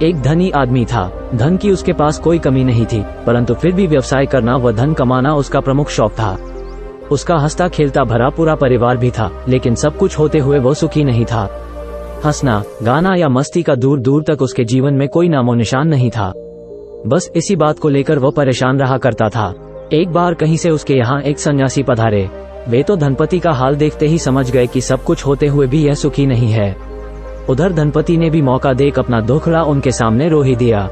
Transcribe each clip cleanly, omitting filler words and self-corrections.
एक धनी आदमी था। धन की उसके पास कोई कमी नहीं थी, परंतु फिर भी व्यवसाय करना व धन कमाना उसका प्रमुख शौक था। उसका हंसता खेलता भरा पूरा परिवार भी था, लेकिन सब कुछ होते हुए वो सुखी नहीं था। हंसना, गाना या मस्ती का दूर दूर तक उसके जीवन में कोई नामो निशान नहीं था। बस इसी बात को लेकर वो परेशान रहा करता था। एक बार कहीं से उसके यहाँ एक सन्यासी पधारे। वे तो धनपति का हाल देखते ही समझ गए कि सब कुछ होते हुए भी यह सुखी नहीं है। उधर धनपति ने भी मौका देख अपना दुखड़ा उनके सामने रो ही दिया।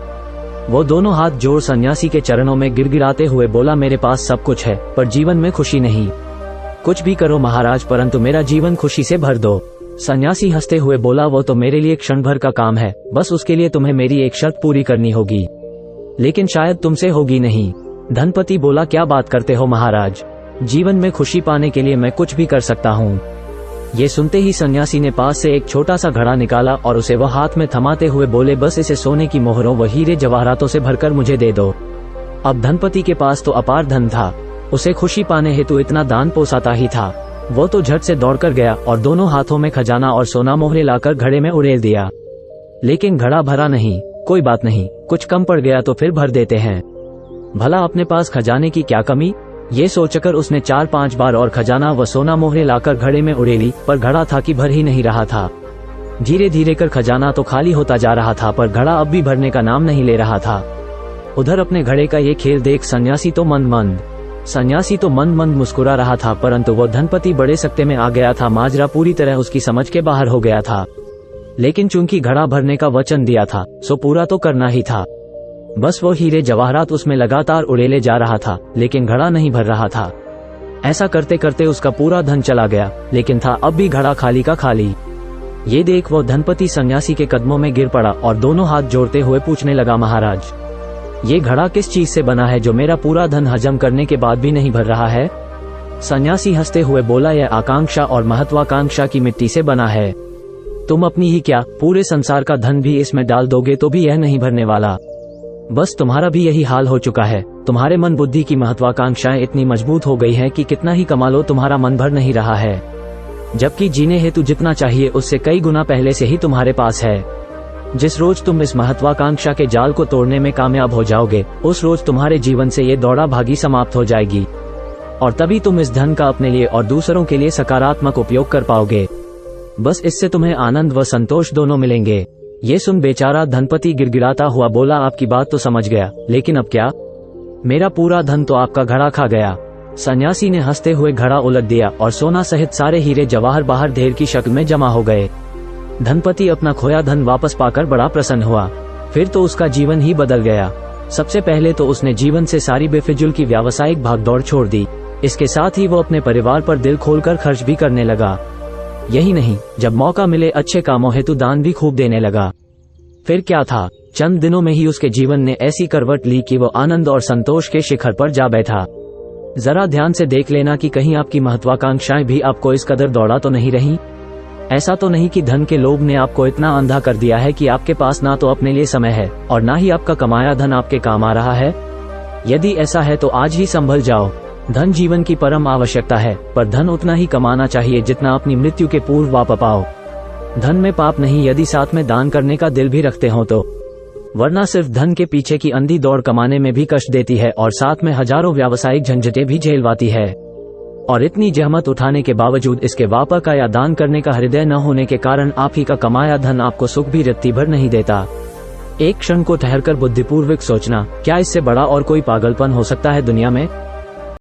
वो दोनों हाथ जोड़ सन्यासी के चरणों में गिड़गिड़ाते हुए बोला, मेरे पास सब कुछ है पर जीवन में खुशी नहीं। कुछ भी करो महाराज, परंतु मेरा जीवन खुशी से भर दो। सन्यासी हंसते हुए बोला, वो तो मेरे लिए क्षण भर का काम है, बस उसके लिए तुम्हें मेरी एक शर्त पूरी करनी होगी, लेकिन शायद तुमसे होगी नहीं। धनपति बोला, क्या बात करते हो महाराज, जीवन में खुशी पाने के लिए मैं कुछ भी कर सकता हूँ। ये सुनते ही सन्यासी ने पास से एक छोटा सा घड़ा निकाला और उसे वह हाथ में थमाते हुए बोले, बस इसे सोने की मोहरों व हीरे जवाहरातों से भरकर मुझे दे दो। अब धनपति के पास तो अपार धन था, उसे खुशी पाने हेतु इतना दान पोसाता ही था। वो तो झट से दौड़कर गया और दोनों हाथों में खजाना और सोना मोहरे लाकर घड़े में उड़ेल दिया। लेकिन घड़ा भरा नहीं। कोई बात नहीं, कुछ कम पड़ गया तो फिर भर देते हैं, भला अपने पास खजाने की क्या कमी। ये सोचकर उसने 4-5 बार और खजाना व सोना मोहरे लाकर घड़े में उड़ेली, पर घड़ा था कि भर ही नहीं रहा था। धीरे धीरे कर खजाना तो खाली होता जा रहा था, पर घड़ा अब भी भरने का नाम नहीं ले रहा था। उधर अपने घड़े का ये खेल देख सन्यासी तो मंद मंद मुस्कुरा रहा था, परंतु वो धनपति बड़े सकते में आ गया था। माजरा पूरी तरह उसकी समझ के बाहर हो गया था। लेकिन चूंकि घड़ा भरने का वचन दिया था, सो पूरा तो करना ही था। बस वो हीरे जवाहरात उसमें लगातार उड़ेले जा रहा था, लेकिन घड़ा नहीं भर रहा था। ऐसा करते करते उसका पूरा धन चला गया, लेकिन था अब भी घड़ा खाली का खाली। ये देख वो धनपति सन्यासी के कदमों में गिर पड़ा और दोनों हाथ जोड़ते हुए पूछने लगा, महाराज, ये घड़ा किस चीज से बना है जो मेरा पूरा धन हजम करने के बाद भी नहीं भर रहा है। सन्यासी हंसते हुए बोला, यह आकांक्षा और महत्वाकांक्षा की मिट्टी से बना है। तुम अपनी ही क्या, पूरे संसार का धन भी इसमें डाल दोगे तो भी यह नहीं भरने वाला। बस तुम्हारा भी यही हाल हो चुका है। तुम्हारे मन बुद्धि की महत्वाकांक्षाएं इतनी मजबूत हो गई है कि कितना ही कमा लो तुम्हारा मन भर नहीं रहा है, जबकि जीने हेतु जितना चाहिए उससे कई गुना पहले से ही तुम्हारे पास है। जिस रोज तुम इस महत्वाकांक्षा के जाल को तोड़ने में कामयाब हो जाओगे, उस रोज तुम्हारे जीवन से ये दौड़ा भागी समाप्त हो जाएगी, और तभी तुम इस धन का अपने लिए और दूसरों के लिए सकारात्मक उपयोग कर पाओगे। बस इससे तुम्हें आनंद व संतोष दोनों मिलेंगे। ये सुन बेचारा धनपति गिड़गिड़ाता हुआ बोला, आपकी बात तो समझ गया, लेकिन अब क्या, मेरा पूरा धन तो आपका घड़ा खा गया। सन्यासी ने हंसते हुए घड़ा उलट दिया और सोना सहित सारे हीरे जवाहर बाहर ढेर की शक्ल में जमा हो गए। धनपति अपना खोया धन वापस पाकर बड़ा प्रसन्न हुआ। फिर तो उसका जीवन ही बदल गया। सबसे पहले तो उसने जीवन से सारी बेफिजूल की व्यावसायिक भागदौड़ छोड़ दी। इसके साथ ही वो अपने परिवार पर दिल खोलकर खर्च भी करने लगा। यही नहीं, जब मौका मिले अच्छे कामों हेतु दान भी खूब देने लगा। फिर क्या था, चंद दिनों में ही उसके जीवन ने ऐसी करवट ली कि वो आनंद और संतोष के शिखर पर जा बैठा। जरा ध्यान से देख लेना कि कहीं आपकी महत्वाकांक्षाएं भी आपको इस कदर दौड़ा तो नहीं रही। ऐसा तो नहीं कि धन के लोभ ने आपको इतना अंधा कर दिया है कि आपके पास ना तो अपने लिए समय है और ना ही आपका कमाया धन आपके काम आ रहा है। यदि ऐसा है तो आज ही संभल जाओ। धन जीवन की परम आवश्यकता है, पर धन उतना ही कमाना चाहिए जितना अपनी मृत्यु के पूर्व वापस पाओ। धन में पाप नहीं यदि साथ में दान करने का दिल भी रखते हो तो, वरना सिर्फ धन के पीछे की अंधी दौड़ कमाने में भी कष्ट देती है और साथ में हजारों व्यावसायिक झंझटें भी झेलवाती है। और इतनी जहमत उठाने के बावजूद इसके वापस का या दान करने का हृदय न होने के कारण आप ही का कमाया धन आपको सुख भी रत्ती भर नहीं देता। एक क्षण को ठहरकर बुद्धिपूर्वक सोचना, क्या इससे बड़ा और कोई पागलपन हो सकता है दुनिया में।